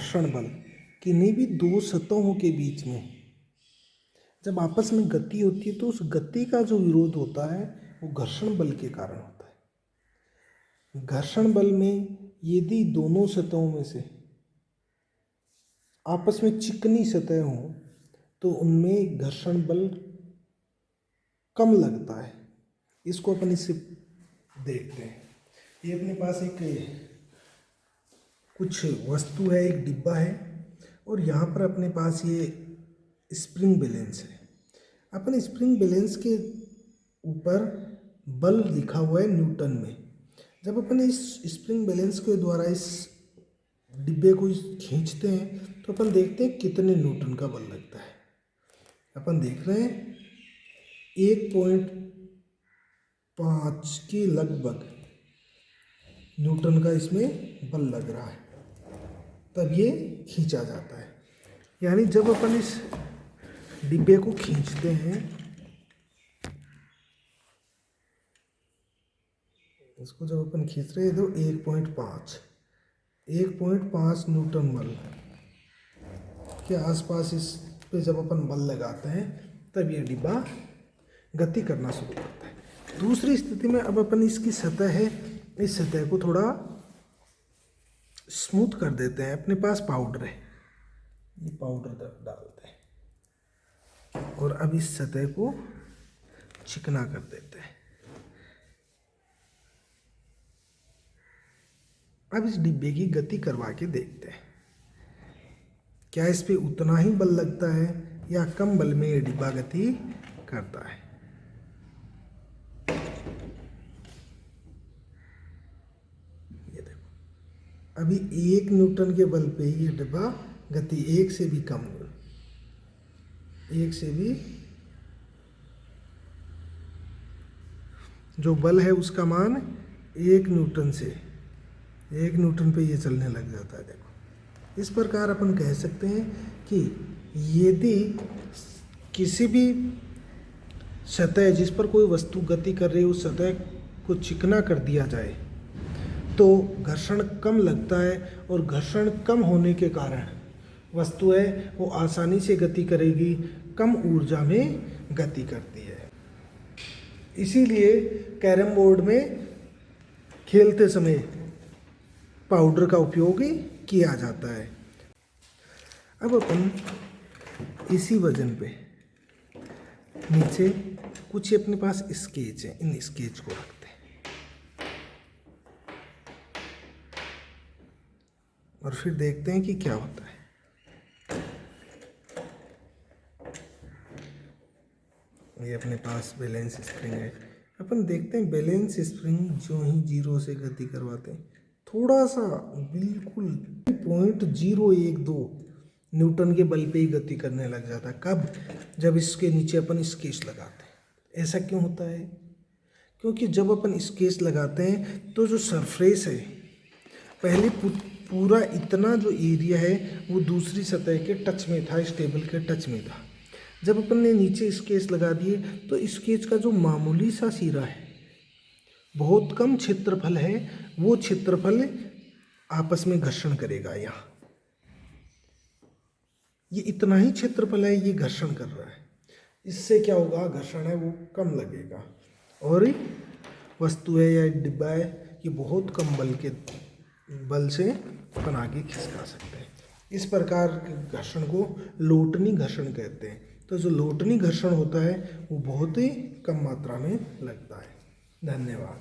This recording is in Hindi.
घर्षण बल किन्हीं भी दो सतहों के बीच में जब आपस में गति होती है तो उस गति का जो विरोध होता है वो घर्षण बल के कारण होता है। घर्षण बल में यदि दोनों सतहों में से आपस में चिकनी सतह हो तो उनमें घर्षण बल कम लगता है। इसको अपन इससे देखते हैं। ये अपने पास एक कुछ वस्तु है, एक डिब्बा है और यहाँ पर अपने पास ये स्प्रिंग बैलेंस है। अपन स्प्रिंग बैलेंस के ऊपर बल लिखा हुआ है न्यूटन में। जब अपन इस स्प्रिंग बैलेंस के द्वारा इस डिब्बे को खींचते हैं तो अपन देखते हैं कितने न्यूटन का बल लगता है। अपन देख रहे हैं 1.5 के लगभग न्यूटन का इसमें बल लग रहा है, तब ये खींचा जाता है। यानी जब अपन इस डिब्बे को खींचते हैं, इसको जब अपन खींच रहे हैं तो 1.5 न्यूटन बल के आसपास इस पे जब अपन बल लगाते हैं तब ये डिब्बा गति करना शुरू करता है। दूसरी स्थिति में अब अपन इसकी सतह है, इस सतह को थोड़ा स्मूथ कर देते हैं। अपने पास पाउडर है, ये पाउडर डालते हैं और अब इस सतह को चिकना कर देते हैं। अब इस डिब्बे की गति करवा के देखते हैं क्या इस पे उतना ही बल लगता है या कम बल में ये डिब्बा गति करता है। ये देखो, अभी 1 न्यूटन के बल पे ही ये डिब्बा गति 1 से भी कम, 1 से भी जो बल है उसका मान 1 न्यूटन से 1 न्यूटन पे ये चलने लग जाता है। देखो, इस प्रकार अपन कह सकते हैं कि यदि किसी भी सतह जिस पर कोई वस्तु गति कर रही है उस सतह को चिकना कर दिया जाए तो घर्षण कम लगता है और घर्षण कम होने के कारण वस्तु है वो आसानी से गति करेगी, कम ऊर्जा में गति करती है। इसीलिए कैरम बोर्ड में खेलते समय पाउडर का उपयोग किया जाता है। अब अपन इसी वजन पे नीचे कुछ अपने पास स्केच है, इन स्केच को रखते हैं और फिर देखते हैं कि क्या होता है। ये अपने पास बैलेंस स्प्रिंग है। अपन देखते हैं बैलेंस स्प्रिंग जो ही 0 से गति करवाते हैं थोड़ा सा बिल्कुल 0.012 न्यूटन के बल पे ही गति करने लग जाता है। कब? जब इसके नीचे अपन स्केच लगाते हैं। ऐसा क्यों होता है? क्योंकि जब अपन स्केच लगाते हैं तो जो सरफेस है, पहले पूरा इतना जो एरिया है वो दूसरी सतह के टच में था, स्टेबल के टच में था। जब अपन ने नीचे स्केच लगा दिए तो स्केच का जो मामूली सा सिरा है, बहुत कम क्षेत्रफल है, वो क्षेत्रफल आपस में घर्षण करेगा। यहाँ ये इतना ही क्षेत्रफल है, ये घर्षण कर रहा है। इससे क्या होगा? घर्षण है वो कम लगेगा और वस्तु है या डिब्बा है ये बहुत कम बल से अपन आगे खिसका सकते हैं। इस प्रकार के घर्षण को लोटनी घर्षण कहते हैं। तो जो लोटनी घर्षण होता है वो बहुत ही कम मात्रा में लगता है। धन्यवाद।